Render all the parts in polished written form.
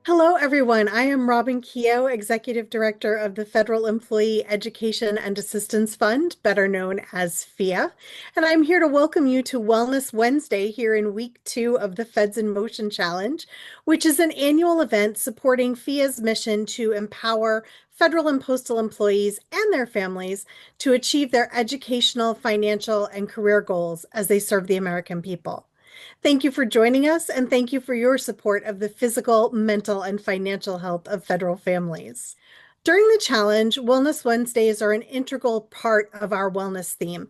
Hello, everyone. I am Robin Keogh, Executive Director of the Federal Employee Education and Assistance Fund, better known as FEA, and I'm here to welcome you to Wellness Wednesday here in week 2 of the Feds in Motion Challenge, which is an annual event supporting FEA's mission to empower federal and postal employees and their families to achieve their educational, financial, and career goals as they serve the American people. Thank you for joining us, and thank you for your support of the physical, mental, and financial health of federal families. During the challenge, Wellness Wednesdays are an integral part of our wellness theme,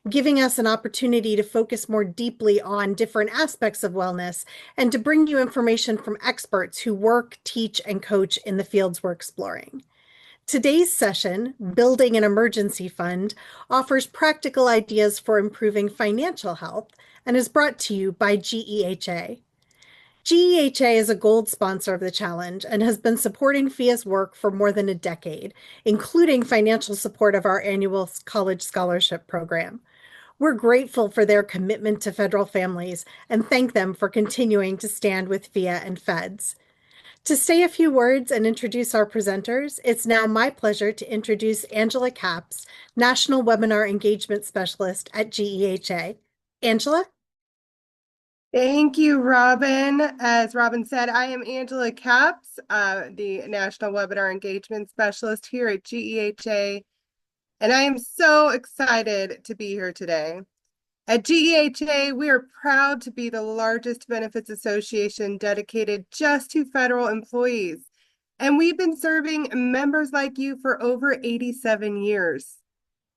giving us an opportunity to focus more deeply on different aspects of wellness and to bring you information from experts who work, teach, and coach in the fields we're exploring. Today's session, Building an Emergency Fund, offers practical ideas for improving financial health and is brought to you by GEHA. GEHA is a gold sponsor of the challenge and has been supporting FIA's work for more than a decade, including financial support of our annual college scholarship program. We're grateful for their commitment to federal families and thank them for continuing to stand with FIA and Feds. To say a few words and introduce our presenters, it's now my pleasure to introduce Angela Capps, National Webinar Engagement Specialist at GEHA. Angela? Thank you, Robin. As Robin said, I am Angela Capps, the National Webinar Engagement Specialist here at GEHA, and I am so excited to be here today. At GEHA, we are proud to be the largest benefits association dedicated just to federal employees, and we've been serving members like you for over 87 years.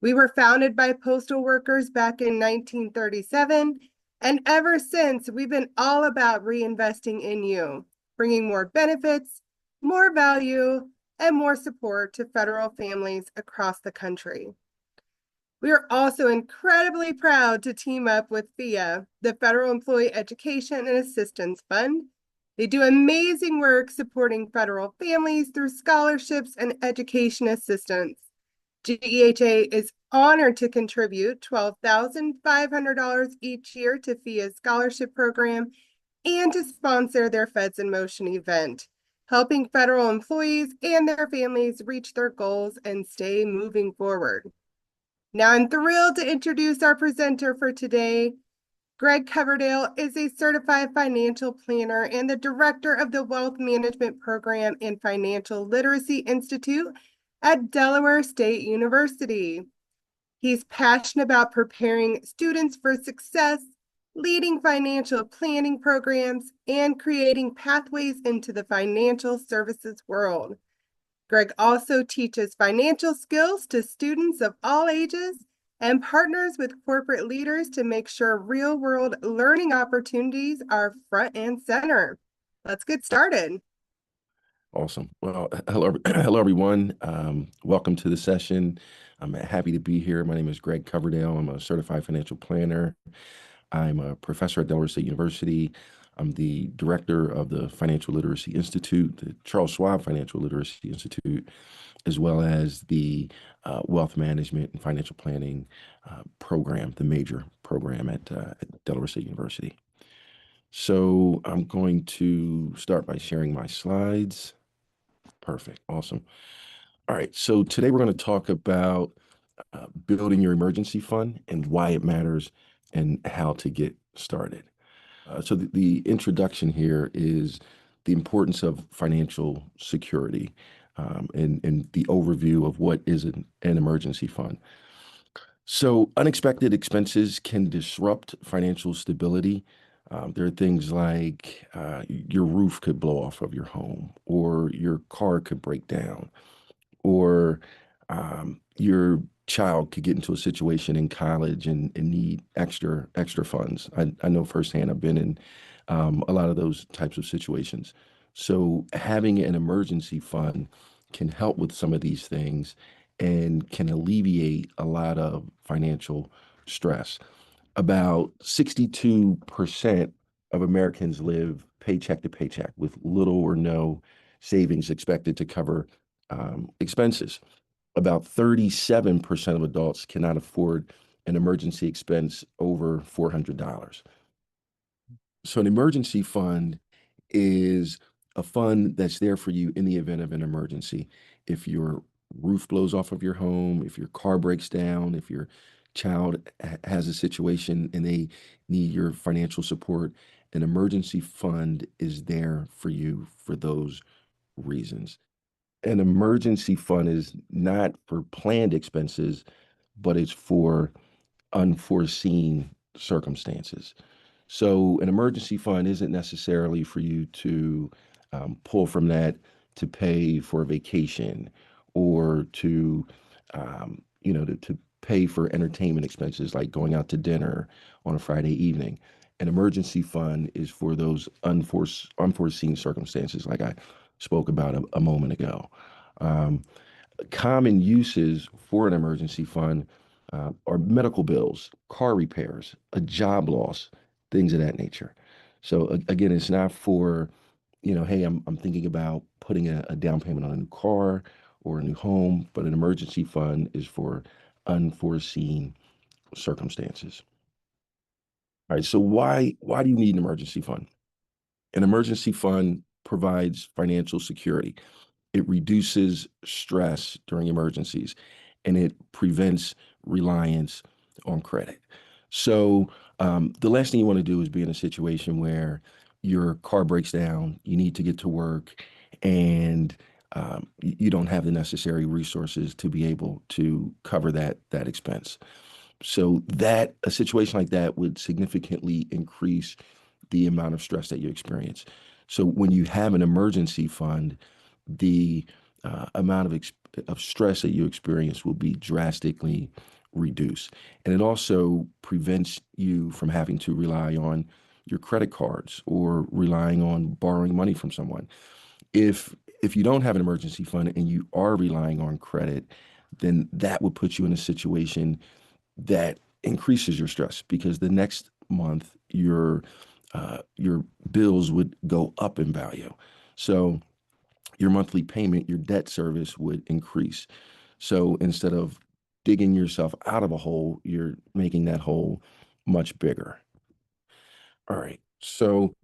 We were founded by postal workers back in 1937, and ever since, we've been all about reinvesting in you, bringing more benefits, more value, and more support to federal families across the country. We are also incredibly proud to team up with FEA, the Federal Employee Education and Assistance Fund. They do amazing work supporting federal families through scholarships and education assistance. GEHA is honored to contribute $12,500 each year to FIA's scholarship program and to sponsor their Feds in Motion event, helping federal employees and their families reach their goals and stay moving forward. Now, I'm thrilled to introduce our presenter for today. Greg Coverdale is a certified financial planner and the director of the Wealth Management Program and Financial Literacy Institute at Delaware State University. He's passionate about preparing students for success, leading financial planning programs, and creating pathways into the financial services world. Greg also teaches financial skills to students of all ages and partners with corporate leaders to make sure real-world learning opportunities are front and center. Let's get started. Awesome. Well, hello everyone. Welcome to the session. I'm happy to be here. My name is Greg Coverdale. I'm a certified financial planner. I'm a professor at Delaware State University. I'm the director of the Financial Literacy Institute, the Charles Schwab Financial Literacy Institute, as well as the Wealth Management and Financial Planning program, the major program at Delaware State University. So I'm going to start by sharing my slides. Perfect. Awesome. All right. So today we're going to talk about building your emergency fund and why it matters and how to get started. So the introduction here is the importance of financial security and the overview of what is an emergency fund. So unexpected expenses can disrupt financial stability. There are things like your roof could blow off of your home, or your car could break down, or your child could get into a situation in college and need extra funds. I know firsthand, I've been in a lot of those types of situations. So having an emergency fund can help with some of these things and can alleviate a lot of financial stress. About 62% of Americans live paycheck to paycheck with little or no savings expected to cover expenses. About 37% of adults cannot afford an emergency expense over $400. So an emergency fund is a fund that's there for you in the event of an emergency. If your roof blows off of your home, if your car breaks down, if your child has a situation and they need your financial support, an emergency fund is there for you for those reasons. An emergency fund is not for planned expenses, but it's for unforeseen circumstances. So an emergency fund isn't necessarily for you to pull from that to pay for a vacation or to, to pay for entertainment expenses like going out to dinner on a Friday evening. An emergency fund is for those unforeseen circumstances, like I spoke about a moment ago. Um, Common uses for an emergency fund are medical bills, car repairs, a job loss, things of that nature. So again, it's not for, hey, I'm thinking about putting a down payment on a new car or a new home, but an emergency fund is for unforeseen circumstances. All right, so why do you need an emergency fund? An emergency fund provides financial security. It reduces stress during emergencies and it prevents reliance on credit. So, the last thing you want to do is be in a situation where your car breaks down, you need to get to work, and you don't have the necessary resources to be able to cover that expense. So that a situation like that would significantly increase the amount of stress that you experience. So when you have an emergency fund, the amount of stress that you experience will be drastically reduced. And it also prevents you from having to rely on your credit cards or relying on borrowing money from someone. If you don't have an emergency fund and you are relying on credit, then that would put you in a situation that increases your stress because the next month your bills would go up in value. So your monthly payment, your debt service would increase. So instead of digging yourself out of a hole, you're making that hole much bigger. All right. So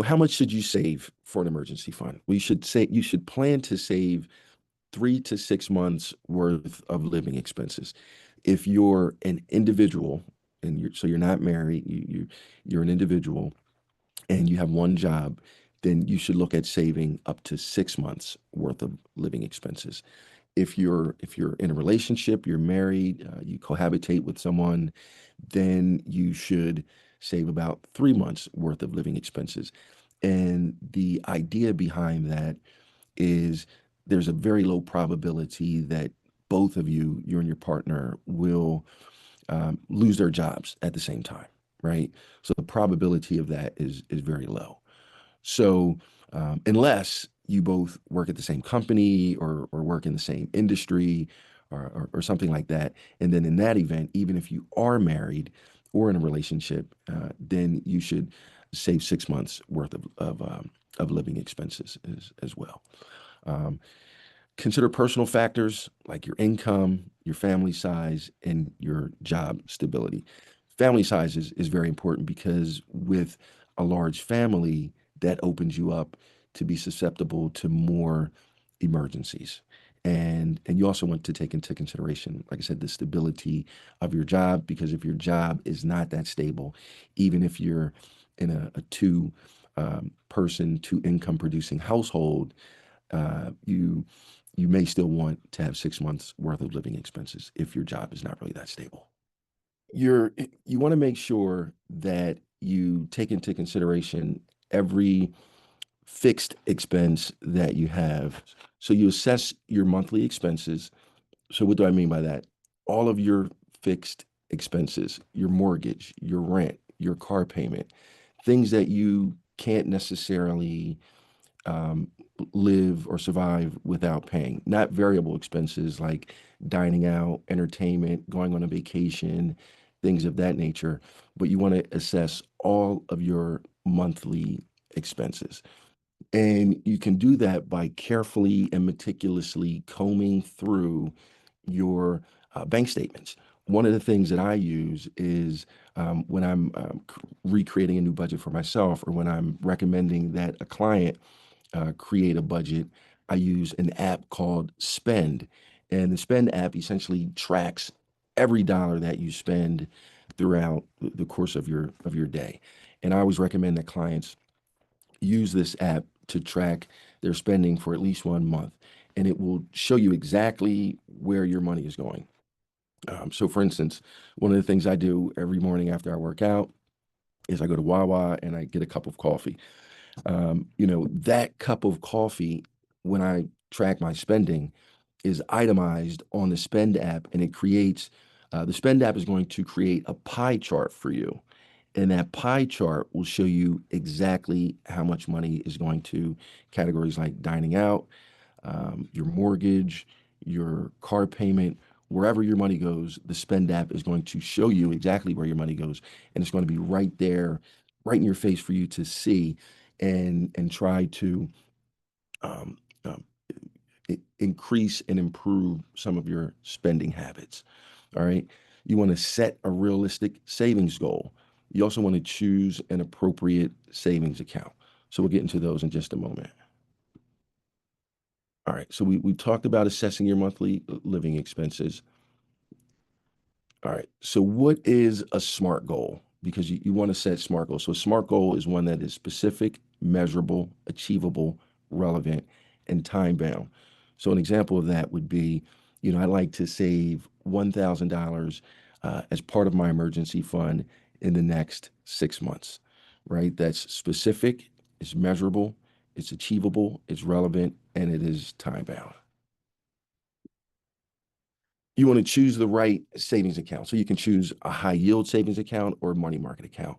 how much should you save for an emergency fund? We should say you should plan to save 3 to 6 months worth of living expenses. If you're an individual and you're not married, you're an individual and you have one job, then you should look at saving up to 6 months worth of living expenses. If you're in a relationship, you're married, you cohabitate with someone, then you should save about 3 months worth of living expenses. And the idea behind that is there's a very low probability that both of you, you and your partner, will lose their jobs at the same time, right? So the probability of that is very low. So unless you both work at the same company or work in the same industry or something like that, and then in that event, even if you are married or in a relationship, then you should save 6 months worth of living expenses as well. Um, Consider personal factors like your income, your family size, and your job stability. Family size is very important because with a large family, that opens you up to be susceptible to more emergencies. And you also want to take into consideration, like I said, the stability of your job, because if your job is not that stable, even if you're in a two person, two income producing household, you may still want to have 6 months worth of living expenses if your job is not really that stable. You want to make sure that you take into consideration every fixed expense that you have. So you assess your monthly expenses. So what do I mean by that? All of your fixed expenses, your mortgage, your rent, your car payment, things that you can't necessarily um, live or survive without paying. Not variable expenses like dining out, entertainment, going on a vacation, things of that nature, but you want to assess all of your monthly expenses. And you can do that by carefully and meticulously combing through your bank statements one of the things that I use is when I'm recreating a new budget for myself, or when I'm recommending that a client create a budget, I use an app called Spend. And the Spend app essentially tracks every dollar that you spend throughout the course of your day. And I always recommend that clients use this app to track their spending for at least 1 month, and it will show you exactly where your money is going. So, for instance, one of the things I do every morning after I work out is I go to Wawa and I get a cup of coffee. That cup of coffee, when I track my spending, is itemized on the Spend app, and the Spend app is going to create a pie chart for you. And that pie chart will show you exactly how much money is going to categories like dining out, your mortgage, your car payment, wherever your money goes. The Spend app is going to show you exactly where your money goes, and it's going to be right there, right in your face for you to see, and try to um, um, increase and improve some of your spending habits. All right. You want to set a realistic savings goal. You also want to choose an appropriate savings account. So we'll get into those in just a moment. All right. So we talked about assessing your monthly living expenses. All right. So what is a SMART goal? Because you want to set SMART goals. So a SMART goal is one that is specific, measurable, achievable, relevant, and time bound. So an example of that would be, I like to save $1,000 as part of my emergency fund in the next 6 months, right? That's specific, it's measurable, it's achievable, it's relevant, and it is time bound. You want to choose the right savings account. So you can choose a high yield savings account or a money market account.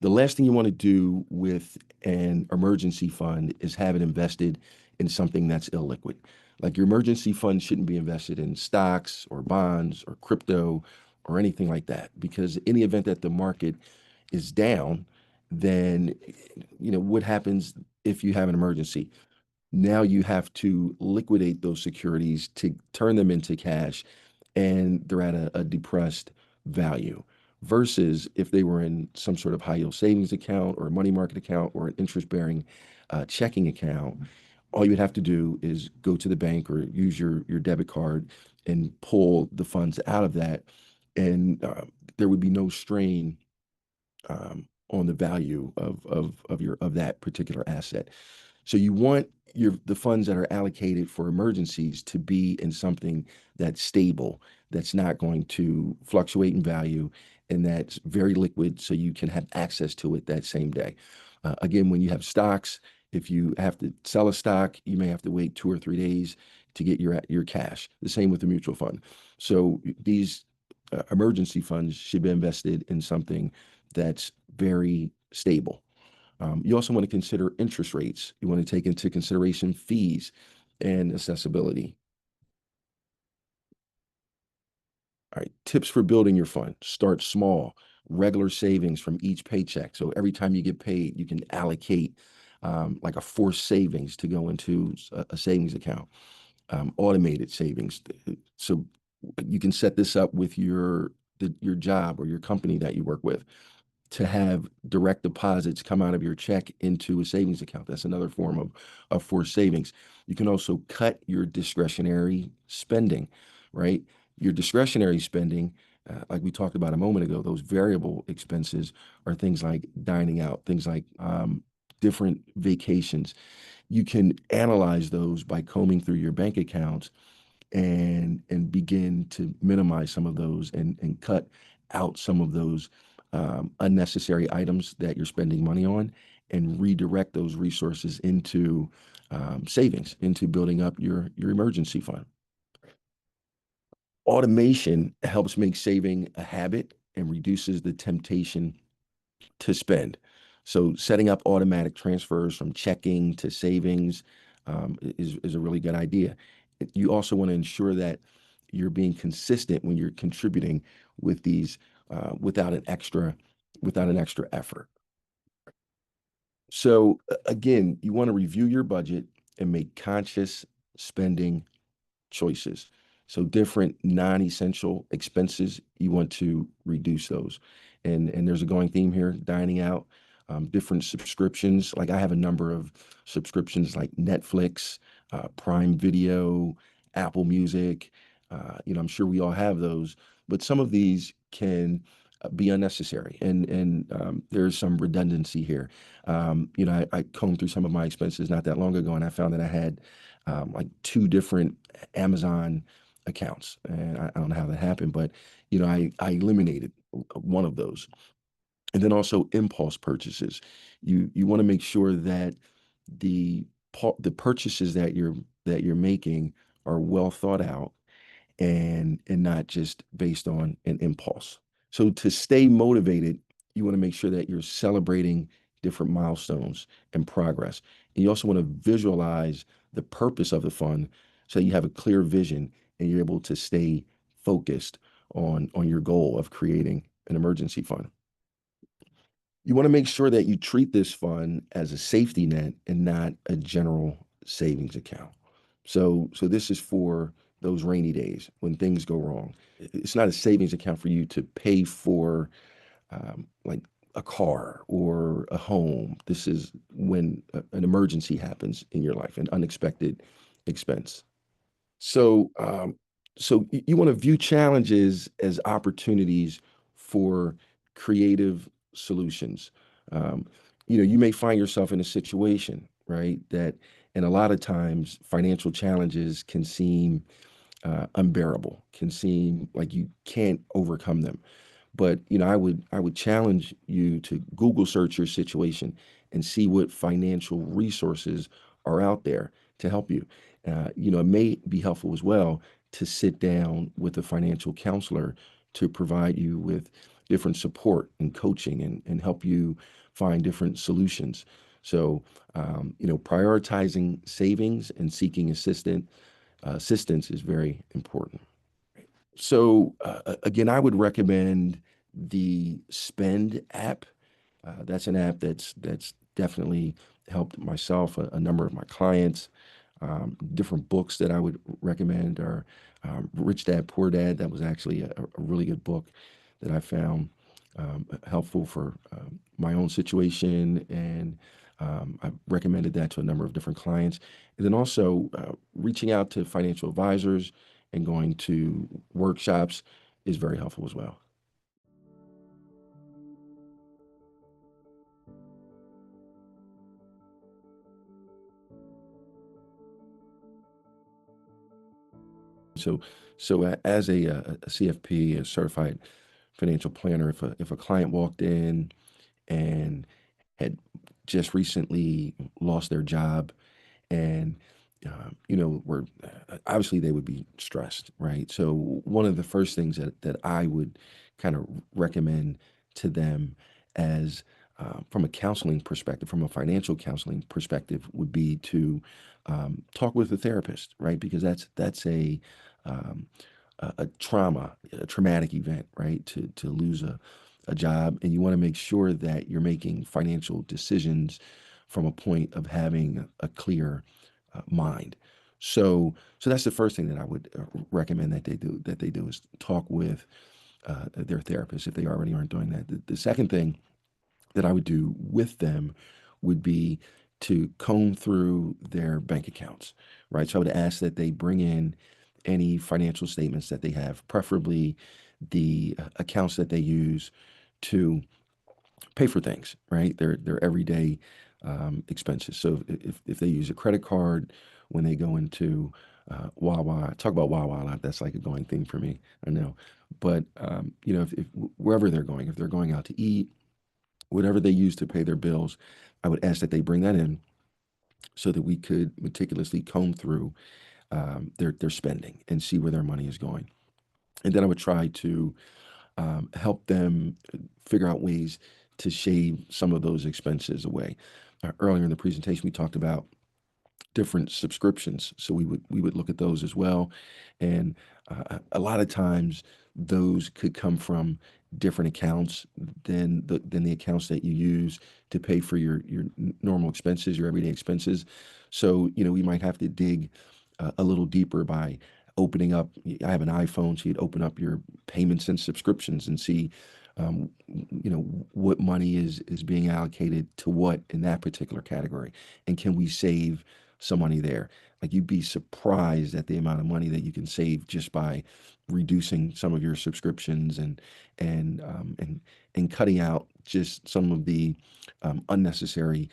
The last thing you want to do with an emergency fund is have it invested in something that's illiquid. Like, your emergency fund shouldn't be invested in stocks or bonds or crypto or anything like that, because in the event that the market is down, then what happens if you have an emergency? Now you have to liquidate those securities to turn them into cash, and they're at a depressed value. Versus if they were in some sort of high yield savings account or a money market account or an interest bearing checking account, all you would have to do is go to the bank or use your debit card and pull the funds out of that, and there would be no strain on the value of that particular asset. So you want the funds that are allocated for emergencies to be in something that's stable, that's not going to fluctuate in value, and that's very liquid, so you can have access to it that same day. Again, when you have stocks, if you have to sell a stock, you may have to wait 2 or 3 days to get your cash. The same with the mutual fund. So these emergency funds should be invested in something that's very stable. You also want to consider interest rates. You want to take into consideration fees and accessibility. All right, tips for building your fund. Start small, regular savings from each paycheck. So every time you get paid, you can allocate like a forced savings to go into a savings account, automated savings. So you can set this up with your job or your company that you work with, to have direct deposits come out of your check into a savings account. That's another form of forced savings. You can also cut your discretionary spending, right? Your discretionary spending, like we talked about a moment ago, those variable expenses are things like dining out, things like different vacations. You can analyze those by combing through your bank accounts and begin to minimize some of those, and cut out some of those unnecessary items that you're spending money on, and redirect those resources into savings, into building up your emergency fund. Automation helps make saving a habit and reduces the temptation to spend. So setting up automatic transfers from checking to savings is a really good idea. You also want to ensure that you're being consistent when you're contributing with these without an extra effort. So again, you want to review your budget and make conscious spending choices. So different non-essential expenses, you want to reduce those. And there's a going theme here, dining out, different subscriptions. Like I have a number of subscriptions like Netflix, Prime Video, Apple Music. I'm sure we all have those, but some of these can be unnecessary, and there's some redundancy here. I combed through some of my expenses not that long ago, and I found that I had like two different Amazon accounts, and I don't know how that happened, but I eliminated one of those. And then also impulse purchases. You want to make sure that the the purchases that you're making are well thought out and not just based on an impulse. So to stay motivated, you want to make sure that you're celebrating different milestones and progress. And you also want to visualize the purpose of the fund so you have a clear vision and you're able to stay focused on your goal of creating an emergency fund. You want to make sure that you treat this fund as a safety net and not a general savings account. So this is for those rainy days when things go wrong. It's not a savings account for you to pay for like a car or a home. This is when an emergency happens in your life, an unexpected expense. So, you want to view challenges as opportunities for creative solutions. Um, you may find yourself in a situation, right, and a lot of times financial challenges can seem unbearable, can seem like you can't overcome them. But I would challenge you to Google search your situation and see what financial resources are out there to help you. It may be helpful as well to sit down with a financial counselor to provide you with different support and coaching and help you find different solutions. So, prioritizing savings and seeking assistance is very important. So again, I would recommend the Spend app. That's an app that's definitely helped myself, a number of my clients. Different books that I would recommend are Rich Dad Poor Dad. That was actually a really good book that I found helpful for my own situation, and I've recommended that to a number of different clients. And then also reaching out to financial advisors and going to workshops is very helpful as well. So, as a CFP, a certified financial planner, if a client walked in and had just recently lost their job and were obviously they would be stressed, right? So one of the first things that I would kind of recommend to them as from a counseling perspective, from a financial counseling perspective, would be to talk with a therapist, right? Because that's um, a traumatic event, right? To lose a job, and you want to make sure that you're making financial decisions from a point of having a clear mind. So that's the first thing that I would recommend that they do is talk with their therapist if they already aren't doing that. The second thing that I would do with them would be to comb through their bank accounts, right? So I would ask that they bring in any financial statements that they have, preferably the accounts that they use to pay for things, right? Their everyday expenses. So if they use a credit card when they go into Wawa, I talk about Wawa a lot. That's like a going thing for me. I know, but if wherever they're going, if they're going out to eat, whatever they use to pay their bills, I would ask that they bring that in so that we could meticulously comb through their spending and see where their money is going. And then I would try to help them figure out ways to shave some of those expenses away. Earlier in the presentation, we talked about different subscriptions, so we would look at those as well, and a lot of times those could come from different accounts than the accounts that you use to pay for your normal expenses, your everyday expenses. So we might have to dig a little deeper by opening up. I have an iPhone, so you'd open up your payments and subscriptions and see, what money is being allocated to what in that particular category, and can we save some money there? Like, you'd be surprised at the amount of money that you can save just by reducing some of your subscriptions and and cutting out just some of the unnecessary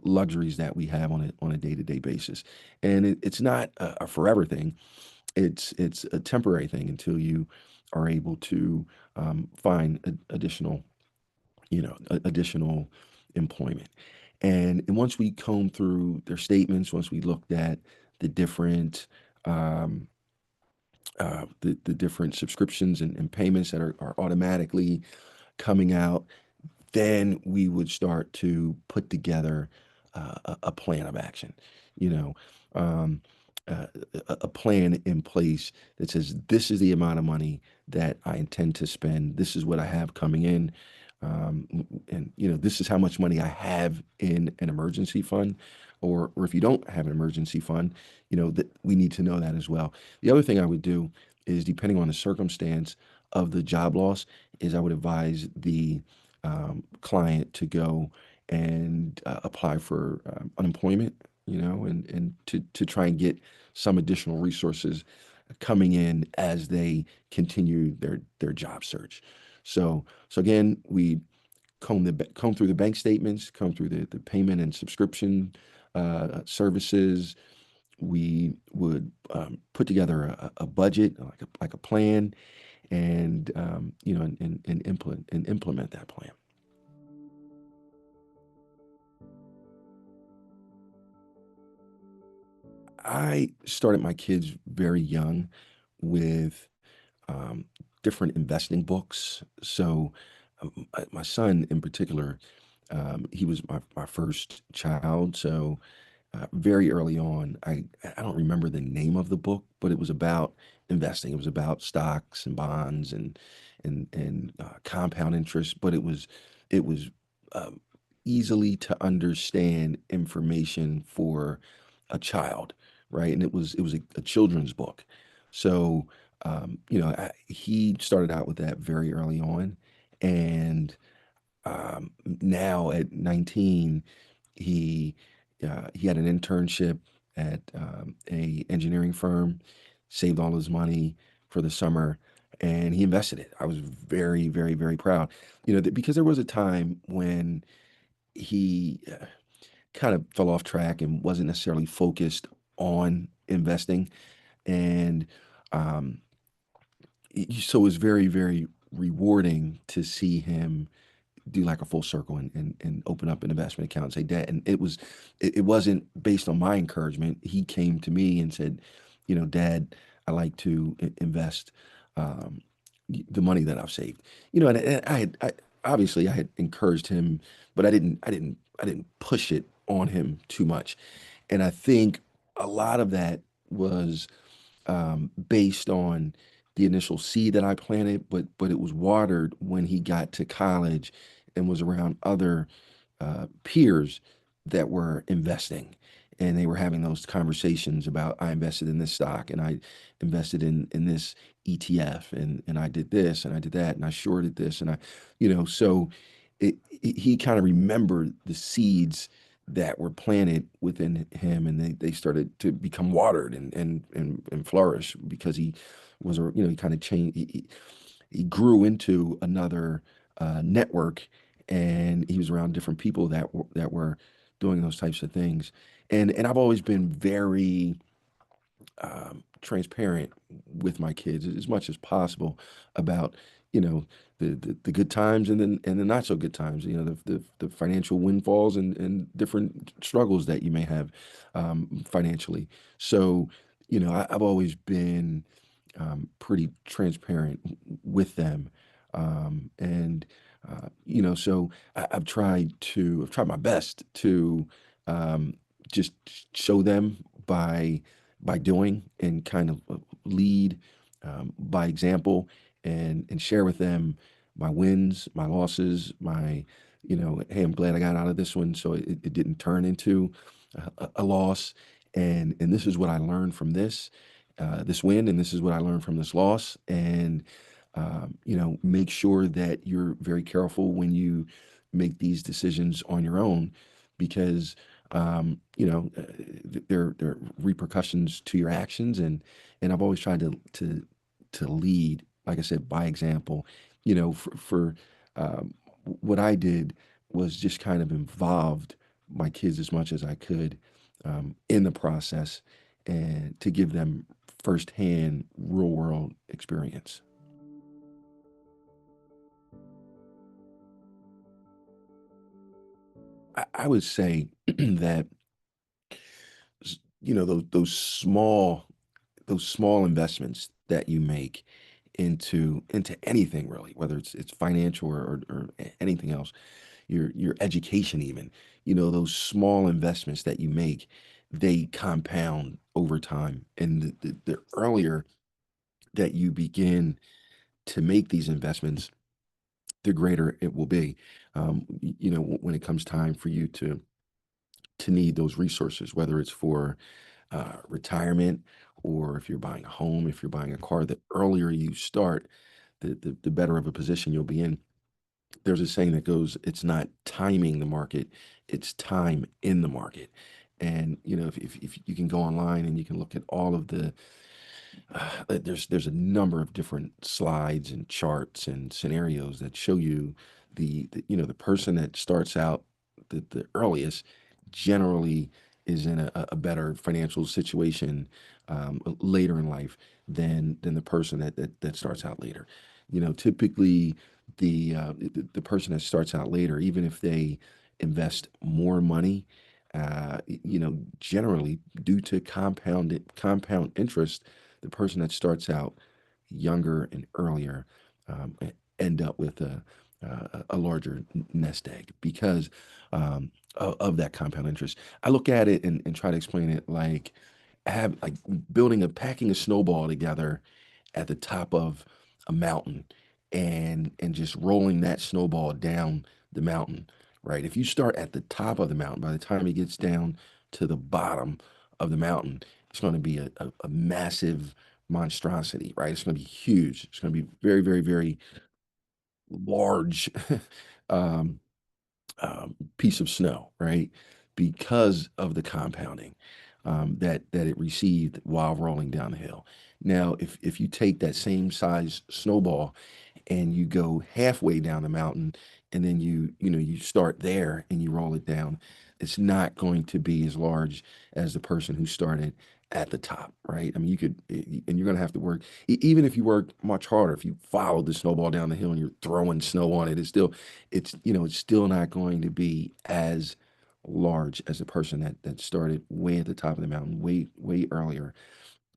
luxuries that we have on a day-to-day basis. And it's not a forever thing. It's a temporary thing until you are able to find additional employment. And once we comb through their statements, once we looked at the different um, the different subscriptions and payments that are automatically coming out, then we would start to put together a plan of action, you know, um, a plan in place that says, this is the amount of money that I intend to spend. This is what I have coming in. And, this is how much money I have in an emergency fund. Or if you don't have an emergency fund, that we need to know that as well. The other thing I would do is, depending on the circumstance of the job loss, is I would advise the client to go and apply for unemployment, and to try and get some additional resources coming in as they continue their job search. So again, we comb through the bank statements, comb through the payment and subscription services. We would put together a budget, like a plan, and implement that plan. I started my kids very young with um, different investing books. So my son in particular, he was my first child. So very early on, I don't remember the name of the book, but it was about investing. It was about stocks and bonds and compound interest, but it was um, easily to understand information for a child, right? And it was a children's book. So he started out with that very early on, and now at 19, he he had an internship at a engineering firm, saved all his money for the summer, and he invested it. I was very, very, very proud, because there was a time when he kind of fell off track and wasn't necessarily focused on investing, and um, so it was very, very rewarding to see him do like a full circle and open up an investment account and say, Dad. And it wasn't based on my encouragement. He came to me and said, Dad, I like to invest um, the money that I've saved. And obviously I had encouraged him, but I didn't push it on him too much. And I think a lot of that was based on the initial seed that I planted, but it was watered when he got to college and was around other peers that were investing. And they were having those conversations about, I invested in this stock, and I invested in this ETF, and I did this and I did that and I shorted this, and so he kind of remembered the seeds that were planted within him, and they started to become watered and flourish, because he was, he kind of changed. He grew into another network, and he was around different people that were doing those types of things. And I've always been very transparent with my kids as much as possible about, the good times and the not so good times, the financial windfalls and different struggles that you may have financially. So, I've always been pretty transparent with them. And so I've tried my best to um, just show them by doing, and kind of lead by example, and share with them my wins, my losses, hey, I'm glad I got out of this one, so it didn't turn into a loss, and this is what I learned from this. this win, and this is what I learned from this loss. And make sure that you're very careful when you make these decisions on your own, because there are repercussions to your actions, and I've always tried to lead, like I said, by example. For what I did was just kind of involved my kids as much as I could in the process, and to give them firsthand real world experience. I would say that those small investments that you make into anything really, whether it's financial or anything else, your education even, those small investments that you make, they compound over time. And the earlier that you begin to make these investments, the greater it will be. When it comes time for you to need those resources, whether it's for retirement, or if you're buying a home, if you're buying a car, the earlier you start, the better of a position you'll be in. There's a saying that goes, it's not timing the market, it's time in the market. And if you can go online and you can look at all of there's a number of different slides and charts and scenarios that show you the person that starts out the earliest generally is in a better financial situation later in life than the person that starts out later. Typically the person that starts out later, even if they invest more money, generally due to compound interest, the person that starts out younger and earlier end up with a larger nest egg because of that compound interest. I look at it and try to explain it like packing a snowball together at the top of a mountain, and just rolling that snowball down the mountain, right? If you start at the top of the mountain, by the time it gets down to the bottom of the mountain, it's going to be a massive monstrosity, right? It's going to be huge. It's going to be very, very, very large um, piece of snow, right? Because of the compounding that it received while rolling down the hill. Now, if you take that same size snowball and you go halfway down the mountain, and then you start there and you roll it down, it's not going to be as large as the person who started at the top, right? I mean, and you're going to have to work, even if you work much harder. If you follow the snowball down the hill and you're throwing snow on it, it's still not going to be as large as the person that started way at the top of the mountain, way earlier.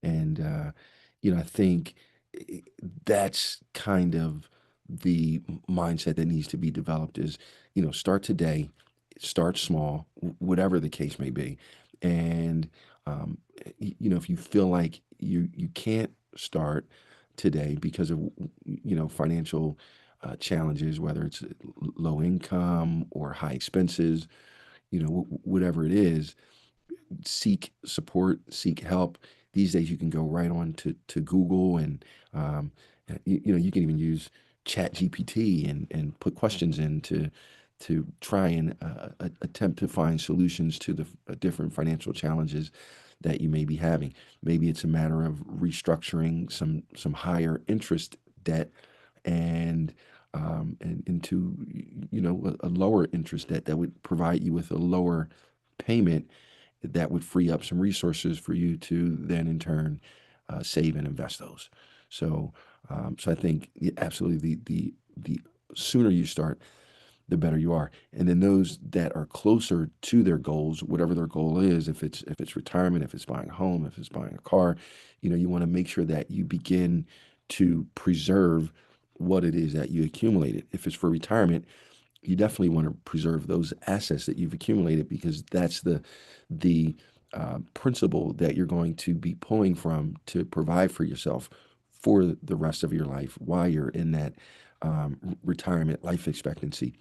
And I think that's kind of the mindset that needs to be developed is, start today, start small, whatever the case may be. And if you feel like you can't start today because of financial challenges, whether it's low income or high expenses, whatever it is, seek support, seek help. These days, you can go right on to Google, and you can even use Chat GPT and put questions in to try and attempt to find solutions to the different financial challenges that you may be having. Maybe it's a matter of restructuring some higher interest debt, and into a lower interest debt that would provide you with a lower payment that would free up some resources for you to then in turn save and invest those. So I think absolutely the sooner you start, the better you are. And then those that are closer to their goals, whatever their goal is, if it's retirement, if it's buying a home, if it's buying a car, you want to make sure that you begin to preserve what it is that you accumulated. If it's for retirement, you definitely want to preserve those assets that you've accumulated, because that's the principle that you're going to be pulling from to provide for yourself for the rest of your life while you're in that retirement life expectancy.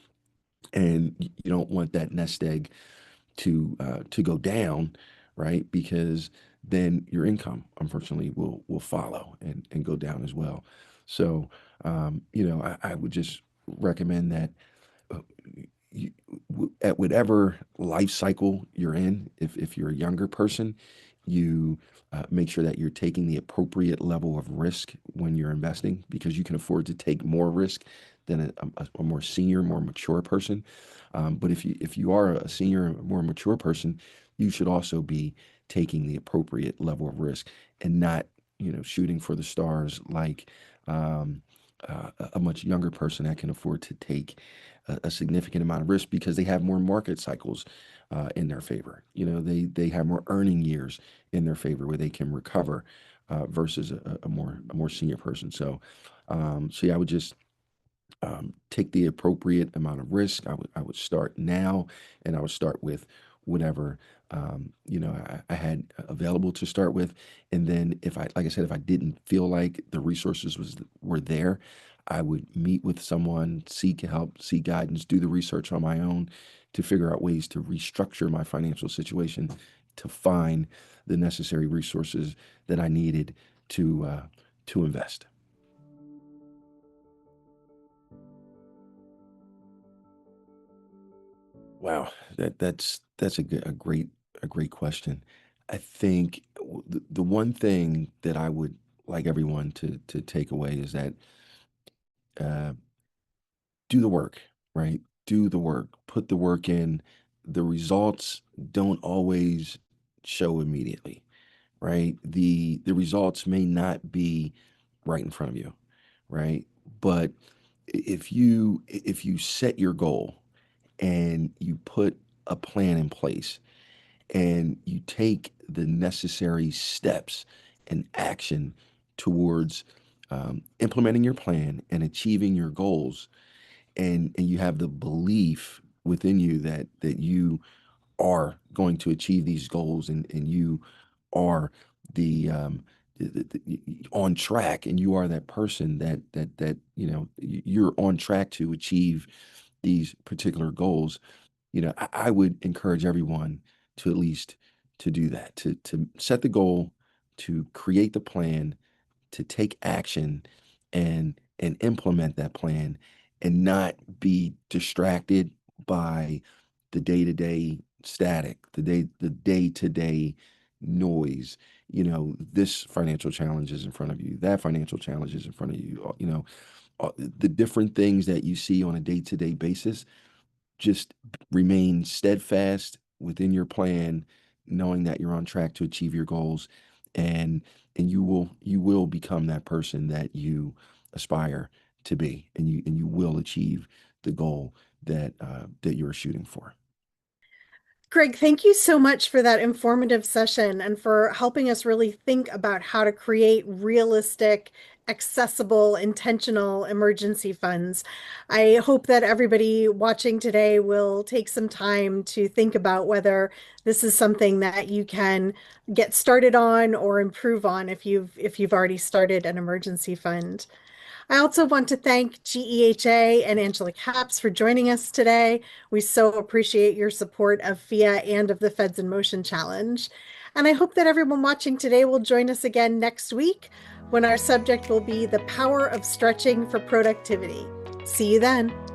And you don't want that nest egg to go down, right? Because then your income, unfortunately, will follow and go down as well. So, I would just recommend that uh, you, at whatever life cycle you're in, if you're a younger person, you make sure that you're taking the appropriate level of risk when you're investing, because you can afford to take more risk than a more senior, more mature person. But if you are a senior, more mature person, you should also be taking the appropriate level of risk and not, shooting for the stars like um, a much younger person that can afford to take a significant amount of risk because they have more market cycles in their favor. They have more earning years in their favor where they can recover versus a more senior person. So yeah, I would just take the appropriate amount of risk. I would start now, and I would start with whatever I had available to start with. And then like I said, if I didn't feel like the resources were there, I would meet with someone, seek help, seek guidance, do the research on my own to figure out ways to restructure my financial situation to find the necessary resources that I needed to invest. Wow, that's a great question. I think the one thing that I would like everyone to take away is that uh, do the work, right? Do the work, put the work in. The results don't always show immediately, right? The results may not be right in front of you, right? But if you set your goal and you put a plan in place and you take the necessary steps and action towards implementing your plan and achieving your goals, and you have the belief within you that you are going to achieve these goals, and you are on track, and you are that person you're on track to achieve these particular goals. I would encourage everyone to at least to do that, to set the goal, to create the plan, to take action and implement that plan, and not be distracted by the day-to-day static, the day-to-day noise. This financial challenge is in front of you, that financial challenge is in front of you. The different things that you see on a day-to-day basis, just remain steadfast within your plan, knowing that you're on track to achieve your goals, and you will become that person that you aspire to be, and you will achieve the goal that you're shooting for. Greg, thank you so much for that informative session and for helping us really think about how to create realistic, accessible, intentional emergency funds. I hope that everybody watching today will take some time to think about whether this is something that you can get started on or improve on if you've already started an emergency fund. I also want to thank GEHA and Angela Capps for joining us today. We so appreciate your support of FIA and of the Feds in Motion Challenge. And I hope that everyone watching today will join us again next week when our subject will be the power of stretching for productivity. See you then.